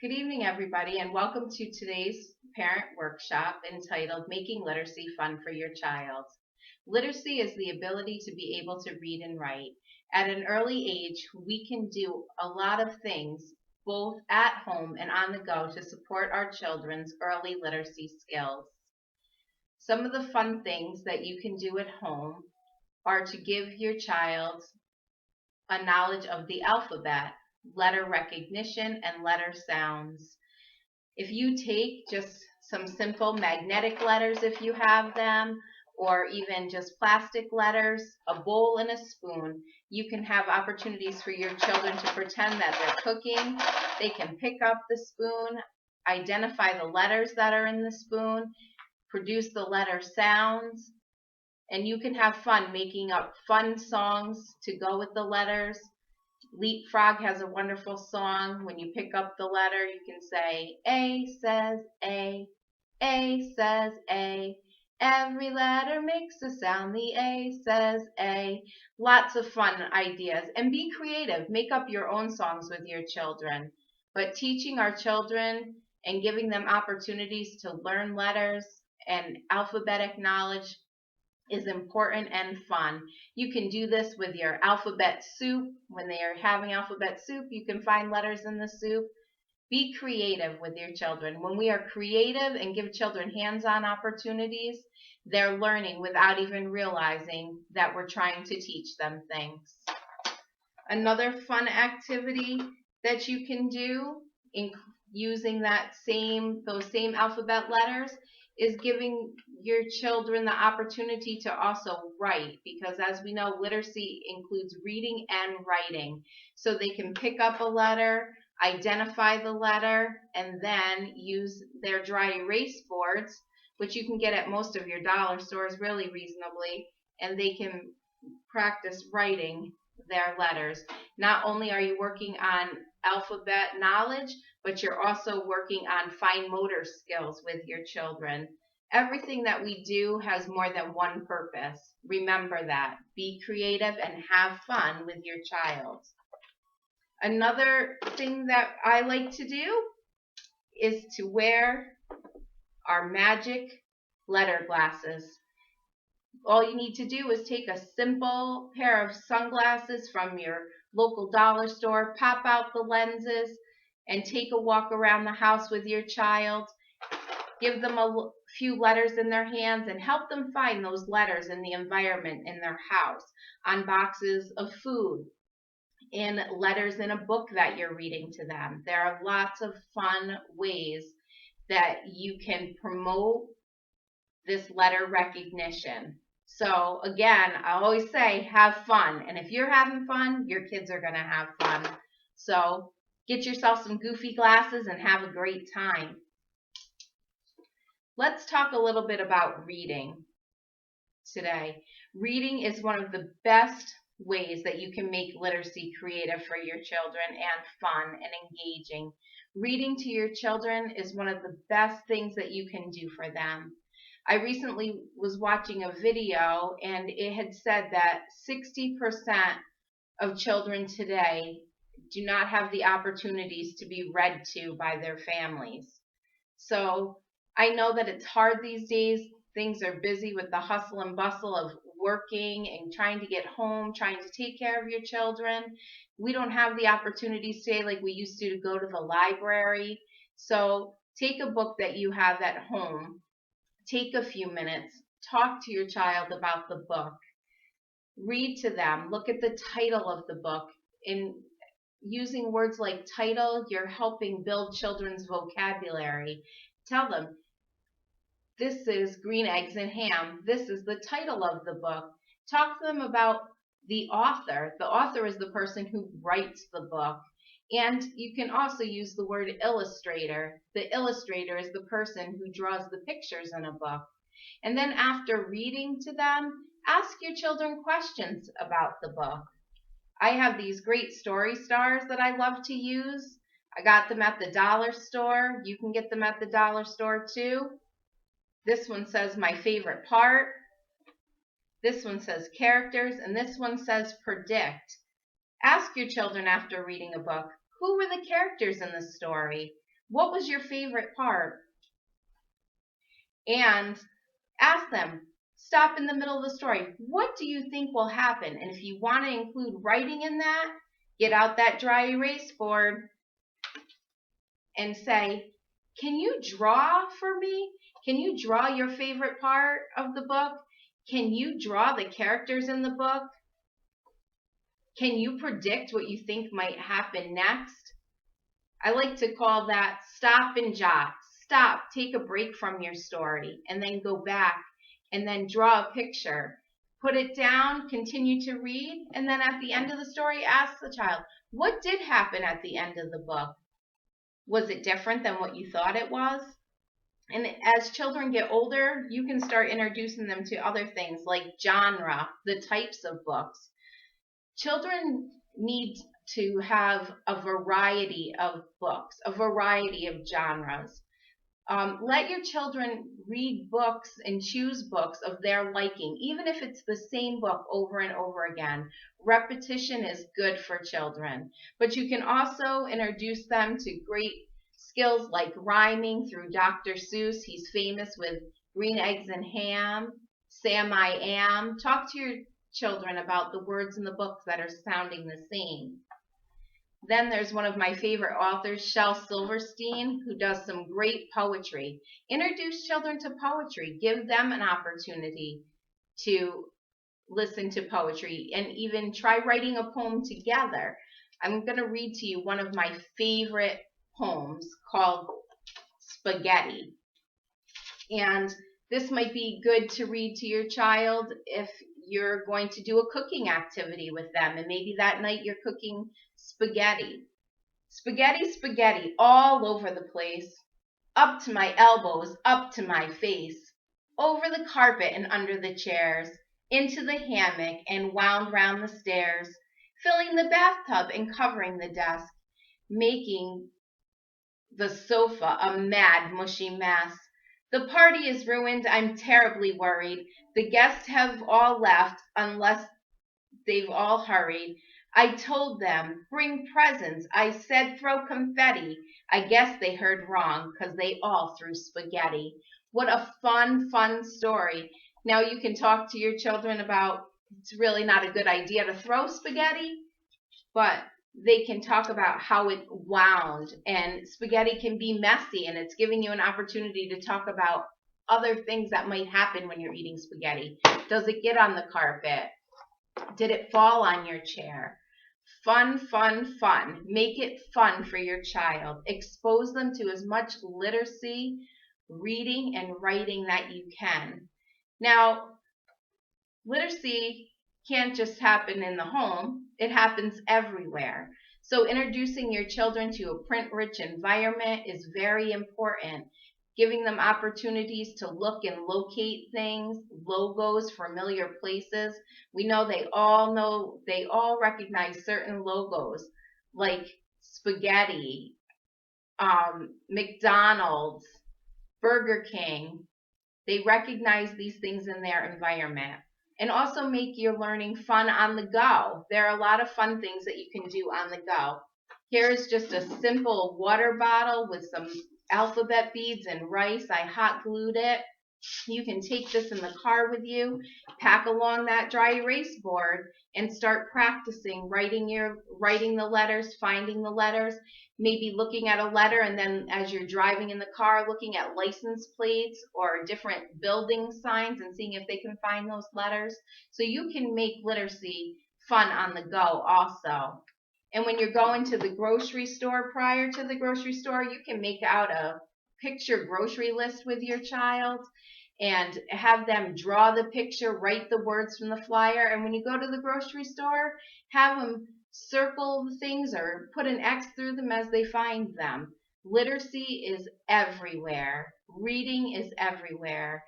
Good evening, everybody, and welcome to today's parent workshop entitled Making Literacy Fun for Your Child. Literacy is the ability to be able to read and write. At an early age, we can do a lot of things, both at home and on the go, to support our children's early literacy skills. Some of the fun things that you can do at home are to give your child a knowledge of the alphabet, letter recognition, and letter sounds. If you take just some simple magnetic letters, if you have them, or even just plastic letters, a bowl and a spoon, you can have opportunities for your children to pretend that they're cooking. They can pick up the spoon, identify the letters that are in the spoon, produce the letter sounds, and you can have fun making up fun songs to go with the letters. Leapfrog has a wonderful song. When you pick up the letter, you can say, A says A says A. Every letter makes a sound, the A says A. Lots of fun ideas. And be creative. Make up your own songs with your children. But teaching our children and giving them opportunities to learn letters and alphabetic knowledge is important and fun. You can do this with your alphabet soup. When they are having alphabet soup, you can find letters in the soup. Be creative with your children. When we are creative and give children hands-on opportunities, they're learning without even realizing that we're trying to teach them things. Another fun activity that you can do in using those same alphabet letters is giving your children the opportunity to also write, because as we know, literacy includes reading and writing. So they can pick up a letter, identify the letter, and then use their dry erase boards, which you can get at most of your dollar stores really reasonably, and they can practice writing their letters. Not only are you working on alphabet knowledge, but you're also working on fine motor skills with your children. Everything that we do has more than one purpose. Remember that. Be creative and have fun with your child. Another thing that I like to do is to wear our magic letter glasses. All you need to do is take a simple pair of sunglasses from your local dollar store, pop out the lenses, and take a walk around the house with your child. Give them a few letters in their hands and help them find those letters in the environment in their house, on boxes of food, in letters in a book that you're reading to them. There are lots of fun ways that you can promote this letter recognition. So again, I always say have fun. And if you're having fun, your kids are going to have fun. So get yourself some goofy glasses and have a great time. Let's talk a little bit about reading today. Reading is one of the best ways that you can make literacy creative for your children and fun and engaging. Reading to your children is one of the best things that you can do for them. I recently was watching a video and it had said that 60% of children today do not have the opportunities to be read to by their families. So I know that it's hard these days. Things are busy with the hustle and bustle of working and trying to get home, trying to take care of your children. We don't have the opportunities today like we used to go to the library. So take a book that you have at home. Take a few minutes. Talk to your child about the book. Read to them. Look at the title of the book. In using words like title, you're helping build children's vocabulary. Tell them, this is Green Eggs and Ham. This is the title of the book. Talk to them about the author. The author is the person who writes the book. And you can also use the word illustrator. The illustrator is the person who draws the pictures in a book. And then after reading to them, ask your children questions about the book. I have these great story stars that I love to use. I got them at the dollar store. You can get them at the dollar store too. This one says my favorite part. This one says characters, and this one says predict. Ask your children after reading a book, who were the characters in the story? What was your favorite part? And ask them, stop in the middle of the story. What do you think will happen? And if you want to include writing in that, get out that dry erase board and say, can you draw for me? Can you draw your favorite part of the book? Can you draw the characters in the book? Can you predict what you think might happen next? I like to call that stop and jot. Stop, take a break from your story, and then go back and then draw a picture. Put it down, continue to read, and then at the end of the story, ask the child, what did happen at the end of the book? Was it different than what you thought it was? And as children get older, you can start introducing them to other things like genre, the types of books. Children need to have a variety of books, a variety of genres. Let your children read books and choose books of their liking, even if it's the same book over and over again. Repetition is good for children, but you can also introduce them to great skills like rhyming through Dr. Seuss. He's famous with Green Eggs and Ham, Sam I Am. Talk to your children about the words in the books that are sounding the same. Then there's one of my favorite authors, Shel Silverstein, who does some great poetry. Introduce children to poetry. Give them an opportunity to listen to poetry and even try writing a poem together. I'm going to read to you one of my favorite poems called Spaghetti. And this might be good to read to your child if you're going to do a cooking activity with them, and maybe that night you're cooking spaghetti. Spaghetti, spaghetti, all over the place, up to my elbows, up to my face, over the carpet and under the chairs, into the hammock and wound round the stairs, filling the bathtub and covering the desk, making the sofa a mad, mushy mess. The party is ruined. I'm terribly worried. The guests have all left unless they've all hurried. I told them, bring presents. I said, throw confetti. I guess they heard wrong because they all threw spaghetti. What a fun, fun story. Now you can talk to your children about it's really not a good idea to throw spaghetti, but they can talk about how it wound, and spaghetti can be messy, and it's giving you an opportunity to talk about other things that might happen when you're eating spaghetti. Does it get on the carpet? Did it fall on your chair? Fun, fun, fun. Make it fun for your child. Expose them to as much literacy, reading, and writing that you can. Now, literacy can't just happen in the home, it happens everywhere. So introducing your children to a print-rich environment is very important. Giving them opportunities to look and locate things, logos, familiar places. We know they all recognize certain logos like spaghetti, McDonald's, Burger King. They recognize these things in their environment. And also make your learning fun on the go. There are a lot of fun things that you can do on the go. Here's just a simple water bottle with some alphabet beads and rice. I hot glued it. You can take this in the car with you, pack along that dry erase board, and start practicing writing the letters, finding the letters, maybe looking at a letter, and then as you're driving in the car, looking at license plates or different building signs and seeing if they can find those letters. So you can make literacy fun on the go also. And when you're going to the grocery store, prior to the grocery store, you can make out a picture grocery list with your child and have them draw the picture, write the words from the flyer. And when you go to the grocery store, have them circle the things or put an X through them as they find them. Literacy is everywhere. Reading is everywhere.